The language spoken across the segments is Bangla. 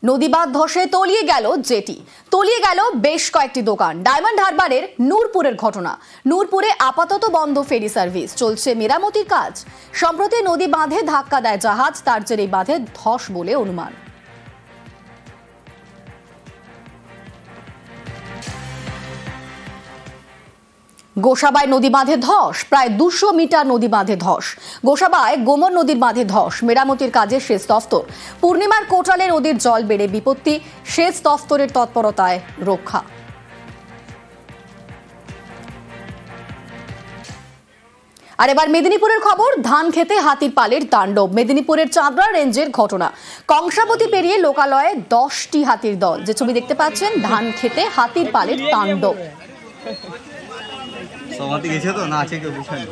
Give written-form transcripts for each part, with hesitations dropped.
নদীবাঁধ ধসে তলিয়ে গেল জেটি, তলিয়ে গেল বেশ কয়েকটি দোকান। ডায়মন্ড হারবারের নূরপুরের ঘটনা। নূরপুরে আপাতত বন্ধ ফেরি সার্ভিস, চলছে মেরামতির কাজ। সম্প্রতি নদী বাঁধে ধাক্কা দেয় জাহাজ, তার জেরেই বাঁধে ধস বলে অনুমান। গোসাবায় নদী বাঁধে ধস, প্রায় 200 মিটার নদী বাঁধে ধস। গোসাবায় গোমর নদীর বাঁধে ধস, মেরামতির কাজে সেচ দফতর। পূর্ণিমার কোটালে নদীর জল বেড়ে বিপত্তি, সেচ দফতরের তৎপরতায় রক্ষা। আর এবার মেদিনীপুরের খবর। ধান খেতে হাতির পালের তাণ্ডব। মেদিনীপুরের চাঁদরা রেঞ্জের ঘটনা। কংসাবতী পেরিয়ে লোকালয়ে 10টি হাতির দল। যে ছবি দেখতে পাচ্ছেন, ধান খেতে হাতির পালের তাণ্ডব। সমাধি গেছে তো না আছে কেউ বুঝাই।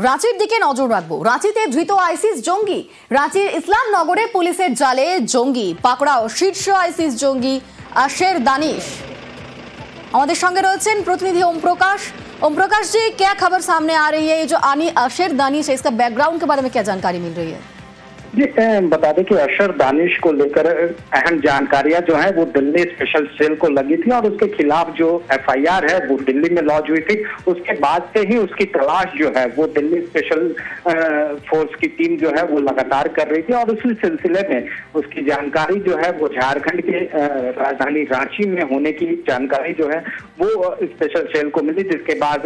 রাঁচির দিকে নজর রাখবো। রাঁচিতে ধৃত আইসিস জঙ্গি। রাঁচির ইসলামনগরে পুলিশের জালে জঙ্গি পাকড়াও শীর্ষ আইসিস জঙ্গি আশের दानिश। আমাদের সঙ্গে রয়েছেন প্রতিনিধি ओम प्रकाश। ओम प्रकाश जी, क्या खबर सामने आ रही है? ये जो आशेर दानिश है, इसका बैकग्राउंड के बारे में क्या जानकारी मिल रही है? जी, बता दें कि अशर दानिश को लेकर अहम जानकारियां जो है वो दिल्ली स्पेशल सेल को लगी थी और उसके खिलाफ जो एफआईआर है वो दिल्ली में लॉन्च हुई थी। उसके बाद से ही उसकी तलाश जो है वो दिल्ली स्पेशल फोर्स की टीम जो है वो लगातार कर रही थी और उसी सिलसिले में उसकी जानकारी जो है वो झारखंड के राजधानी रांची में होने की जानकारी जो है वो स्पेशल सेल को मिली, जिसके बाद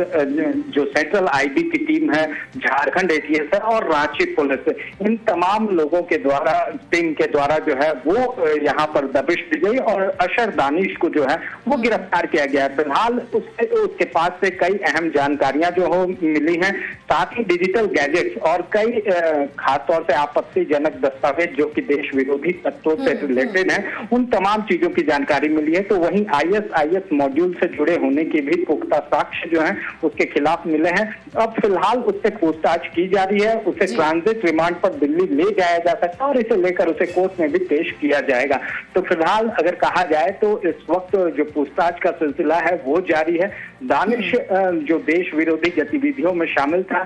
जो सेंट्रल आईबी की टीम है, झारखंड एटीएस है और रांची पुलिस, इन तमाम लोगों के द्वारा टीम के द्वारा जो है वो यहाँ पर दबिश दी गई और अशर दानिश को जो है वो गिरफ्तार किया गया है। फिलहाल उसके पास से कई अहम जानकारियां जो हो मिली हैं, साथ ही डिजिटल गैजेट्स और कई खासतौर से आपत्तिजनक दस्तावेज जो कि देश विरोधी तत्वों से रिलेटेड हैं, उन तमाम चीजों की जानकारी मिली है। तो वहीं आईएसआईएस मॉड्यूल से जुड़े होने की भी पुख्ता साक्ष्य जो है उसके खिलाफ मिले हैं। अब फिलहाल उससे पूछताछ की जा रही है, उसे ट्रांजिट रिमांड पर दिल्ली ले जाया जा सकता है और इसे लेकर उसे कोर्ट में भी पेश किया जाएगा। तो फिलहाल अगर कहा जाए तो इस वक्त जो पूछताछ का सिलसिला है वो जारी है। दानिश जो देश विरोधी गतिविधियों में शामिल था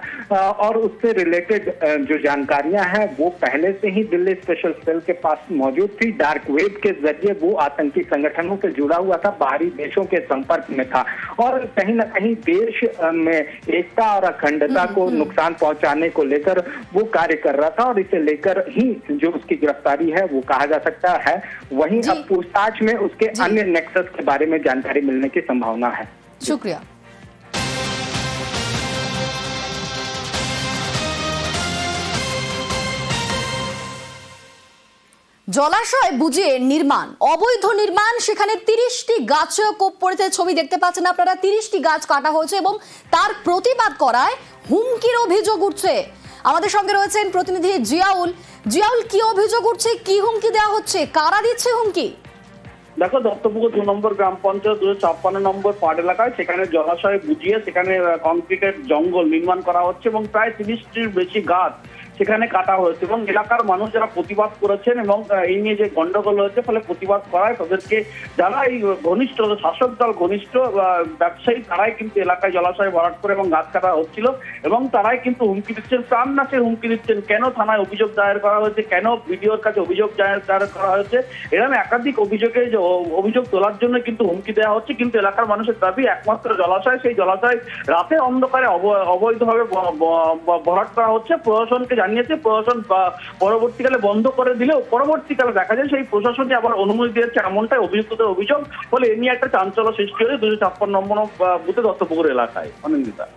और उससे रिलेटेड जो जानकारियां हैं वो पहले से ही दिल्ली स्पेशल सेल के पास मौजूद थी। डार्क वेब के जरिए वो आतंकी संगठनों से जुड़ा हुआ था, बाहरी देशों के संपर्क में था और कहीं न कहीं देश में एकता और अखंडता को नुकसान पहुंचाने को लेकर वो कार्य कर रहा था और इसे लेकर ही जो उसकी गिरफ्तारी है वो कहा जा सकता है। वहीं अब पूछताछ में उसके अन्य नेक्सस के बारे में जानकारी मिलने की संभावना है। शुक्रिया। জলাশয় বুঝিয়ে নির্মাণ, অবৈধ নির্মাণ, সেখানে 30টি গাছে কোপ পড়েছে। ছবি দেখতে পাচ্ছেন আপনারা, 30টি গাছ কাটা হয়েছে এবং তার প্রতিবাদ করায় হুমকির অভিযোগ উঠছে। আমাদের সঙ্গে রয়েছেন প্রতিনিধি জিয়াউল। জিয়াউল, কি অভিযোগ উঠছে, কি হুমকি দেওয়া হচ্ছে, কারা দিচ্ছে হুমকি? দেখো, দত্তপুকুর 2 নম্বর গ্রাম পঞ্চায়েত 256 নম্বর পাড় এলাকায় সেখানে জলাশয় বুঝিয়ে সেখানে কংক্রিটের জঙ্গল নির্মাণ করা হচ্ছে এবং প্রায় 30টির বেশি গাছ সেখানে কাটা হয়েছে এবং এলাকার মানুষ যারা প্রতিবাদ করেছেন এবং এই নিয়ে যে গন্ডগোল হয়েছে ফলে প্রতিবাদ করায় তাদেরকে যারা এই ঘনিষ্ঠ শাসক দল ঘনিষ্ঠ ব্যবসায়ী তারাই কিন্তু এলাকায় জলাশয় ভরাট করে এবং গাছ কাটা হচ্ছিল এবং তারাই কিন্তু হুমকি দিচ্ছেন, প্রাণনাশের হুমকি দিচ্ছেন। কেন থানায় অভিযোগ দায়ের করা হয়েছে, কেন বিডিওর কাছে অভিযোগ দায়ের করা হয়েছে, এরকম একাধিক অভিযোগ তোলার জন্য কিন্তু হুমকি দেওয়া হচ্ছে। কিন্তু এলাকার মানুষের দাবি একমাত্র জলাশয়, সেই জলাশয় রাতের অন্ধকারে অবৈধভাবে ভরাট করা হচ্ছে। প্রশাসনকে জানিয়েছে, প্রশাসন পরবর্তীকালে বন্ধ করে দিলেও পরবর্তীকালে দেখা যায় সেই প্রশাসনই আবার অনুমতি দিয়েছে, এমনটাই অভিযুক্তদের অভিযোগ। ফলে এ নিয়ে একটা চাঞ্চল্য সৃষ্টি হয়েছে 256 নম্বর বুথে দত্তপুকুর এলাকায়। অনিন্দিতা।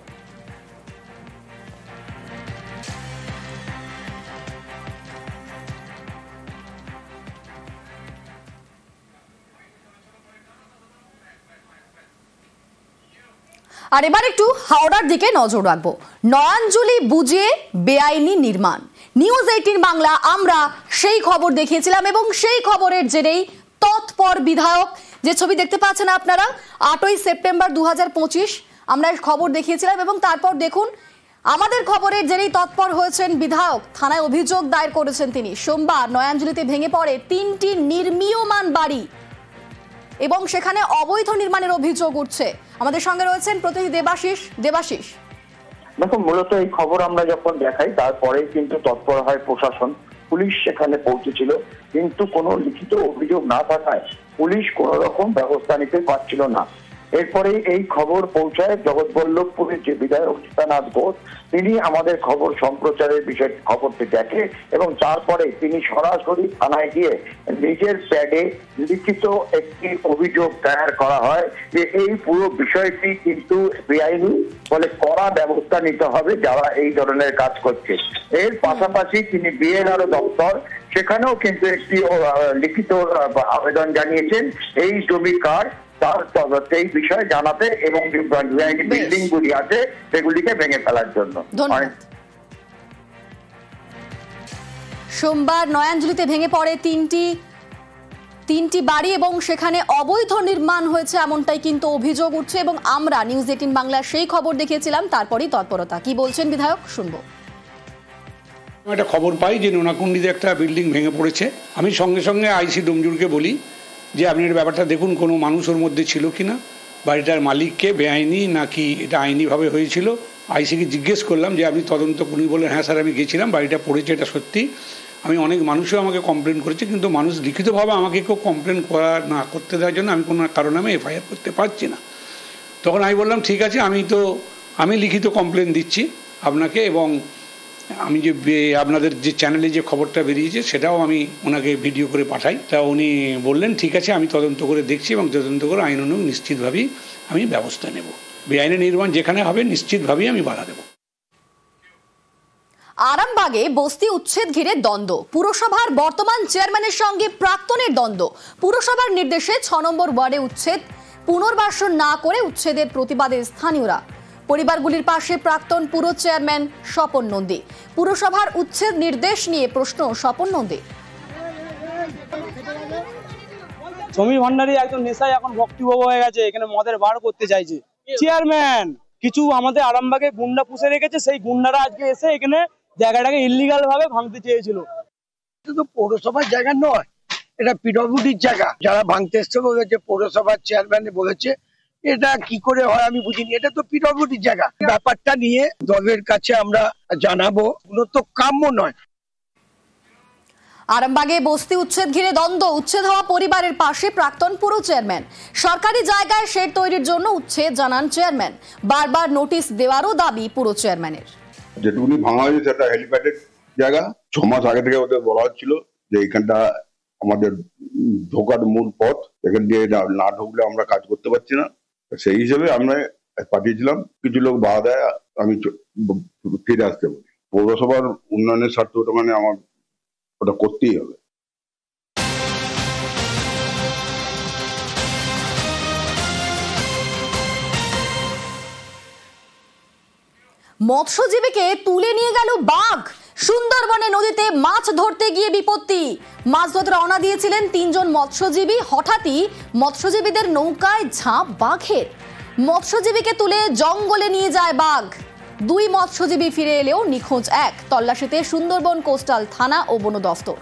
আর এবার একটু হাওড়ার দিকে নজর রাখবো। নয়াঞ্জলি বুঝিয়ে বেআইনি নির্মাণ। নিউজ 18 বাংলা আমরা সেই খবর দেখিয়েছিলাম এবং সেই খবরের জেরেই তৎপর বিধায়ক। যে ছবি দেখতে পাচ্ছেন আপনারা, 8ই সেপ্টেম্বর 2025 আমরা খবর দেখিয়েছিলাম এবং তারপর দেখুন আমাদের খবরের জেরেই তৎপর হয়েছেন বিধায়ক। থানায় অভিযোগ দায়ের করেছেন তিনি। সোমবার নয়াঞ্জলিতে ভেঙে পড়ে 3টি নির্মীয়মান বাড়ি। এবং সেখানে অবৈধ নির্মাণের অভিযোগ উঠছে। আমাদের সঙ্গে রয়েছেন প্রতিনিধি দেবাশিস। দেখো, মূলত এই খবর আমরা যখন দেখাই তারপরে কিন্তু তৎপর হয় প্রশাসন, পুলিশ সেখানে পৌঁছেছিল, কিন্তু কোনো লিখিত অভিযোগ না থাকায় পুলিশ কোনো রকম ব্যবস্থা নিতে পারছিল না। এরপরে এই খবর পৌঁছায় জগৎবল্লভপুরের যে বিধায়ক সীতানাথ ঘোষ, তিনি আমাদের খবর সম্প্রচারের বিষয়ে খবরটি দেখে এবং তারপরে তিনি সরাসরি থানায় গিয়ে নিজের প্যাডে লিখিত একটি অভিযোগ দায়ের করা হয় যে এই পুরো বিষয়টি কিন্তু বেআইনি, বলে কড়া ব্যবস্থা নিতে হবে যারা এই ধরনের কাজ করছে। এর পাশাপাশি তিনি বিএলআরও দপ্তর, সেখানেও কিন্তু একটি লিখিত আবেদন জানিয়েছেন এই জমি কার, তার সেই বিষয়ে জানাতে এবং যে বিল্ডিং গুলি আছে সেগুলিকে ভেঙে ফেলার জন্য। সোমবার নয়াঞ্জলিতে ভেঙে পড়ে তিনটি বাড়ি এবং সেখানে অবৈধ নির্মাণ হয়েছে এমনটাই কিন্তু অভিযোগ উঠছে এবং আমরা নিউজ 18 বাংলার সেই খবর দেখিয়েছিলাম, তারপরই তৎপরতা। কি বলছেন বিধায়ক, শুনবো। একটা খবর পাই যে নোনাকুন্ডিতে একটা বিল্ডিং ভেঙে পড়েছে। আমি সঙ্গে সঙ্গে আইসি ডোমজুরকে বলি যে আপনি এর ব্যাপারটা দেখুন, কোনো মানুষ ওর মধ্যে ছিল কিনা, বাড়িটার মালিককে, বেআইনি নাকি এটা আইনিভাবে হয়েছিল। আইসিকে জিজ্ঞেস করলাম যে আপনি তদন্ত করুন, বললেন হ্যাঁ স্যার আমি গেছিলাম, বাড়িটা পড়েছে, এটা সত্যি। আমি অনেক মানুষও আমাকে কমপ্লেন করেছে, কিন্তু মানুষ লিখিতভাবে আমাকে কেউ কমপ্লেন না করতে দেওয়ার জন্য আমি কোনো কারণে আমি এফআইআর করতে পারছি না। তখন আমি বললাম ঠিক আছে, আমি লিখিত কমপ্লেন দিচ্ছি আপনাকে, এবং আমি যে আপনাদের যে চ্যানেলে যে খবরটা বেরিয়েছে সেটাও আমি ওনাকে ভিডিও করে পাঠাই। তা উনি বললেন ঠিক আছে, আমি তদন্ত করে দেখছি এবং তদন্ত করে আইনানুগ নিশ্চিতভাবেই আমি ব্যবস্থা নেব। বেআইনি নির্মাণ যেখানে হবে নিশ্চিতভাবেই আমি বাধা দেব। আরামবাগে বস্তি উচ্ছেদ ঘিরে দ্বন্দ্ব, পুরসভার বর্তমান চেয়ারম্যানের সঙ্গে প্রাক্তনের দ্বন্দ্ব। পুরসভার নির্দেশে 6 নম্বর ওয়ার্ডে উচ্ছেদ পুনর্বাসন না করে উচ্ছেদের প্রতিবাদে স্থানীয়রা। পরিবারগুলির পাশে প্রাক্তন পুর চেয়ারম্যান স্বপন নন্দী। পুরসভার উচ্ছেদ নির্দেশ নিয়ে প্রশ্ন স্বপন নন্দী। সমীর ভান্ডারী একজন নেশায় এখন ভক্তিবাবু হয়ে গেছে, এখানে মদের বার করতে চাইছে। চেয়ারম্যান কিছু আমাদের আরামবাগে গুন্ডা পুষে রেখেছে, সেই গুন্ডারা আজকে এসে এখানে জায়গাটাকে ইল্লিগাল ভাবে ভাঙতে চেয়েছিল। এটা তো পৌরসভার জায়গা নয়, এটা পিডব্লিউডির জায়গা। যারা ভাঙতে এসছে বলেছে, পৌরসভার চেয়ারম্যান বলেছে, এটা কি করে হয় আমি বুঝিনি। এটা তো পিডব্লিউডির জায়গা। ব্যাপারটা নিয়ে দলের কাছে আমরা জানাবো, এগুলো তো কাম্য নয়। আরামবাগে বস্তি উচ্ছেদ ঘিরে দ্বন্দ্ব, উচ্ছেদ হওয়া পরিবারের পাশে প্রাক্তন পুর চেয়ারম্যান। সরকারি জায়গায় শেড তৈরির জন্য উচ্ছেদ জানান চেয়ারম্যান, বারবার নোটিশ দেওয়ারও দাবি পুর চেয়ারম্যানের। যেটুকুনি ভাঙা হয়েছে সেটা হেলিপ্যাডের জায়গা। 6 মাস আগে থেকে ওদের বলা হচ্ছিল যে এখানটা আমাদের ঢোকার মূল পথ, এখান দিয়ে না ঢুকলে আমরা কাজ করতে পারছি না। সেই হিসেবে আমরা পাঠিয়েছিলাম, কিছু লোক বাধা দেয়, আমি ফিরে আসতে বলি। পৌরসভার উন্নয়নের স্বার্থে ওটা মানে আমার ওটা করতেই হবে। মৎস্যজীবীকে তুলে নিয়ে গেল বাঘ। সুন্দরবনে নদীতে মাছ ধরতে গিয়ে বিপত্তি। মাছ ধরতে রওনা দিয়েছিলেন 3 জন মৎস্যজীবী, হঠাৎই মৎস্যজীবীদের নৌকায় ঝাঁপ বাঘের। মৎস্যজীবীকে তুলে জঙ্গলে নিয়ে যায় বাঘ। 2 মৎস্যজীবী ফিরে এলেও নিখোঁজ 1। তল্লাশিতে সুন্দরবন কোস্টাল থানা ও বন দফতর।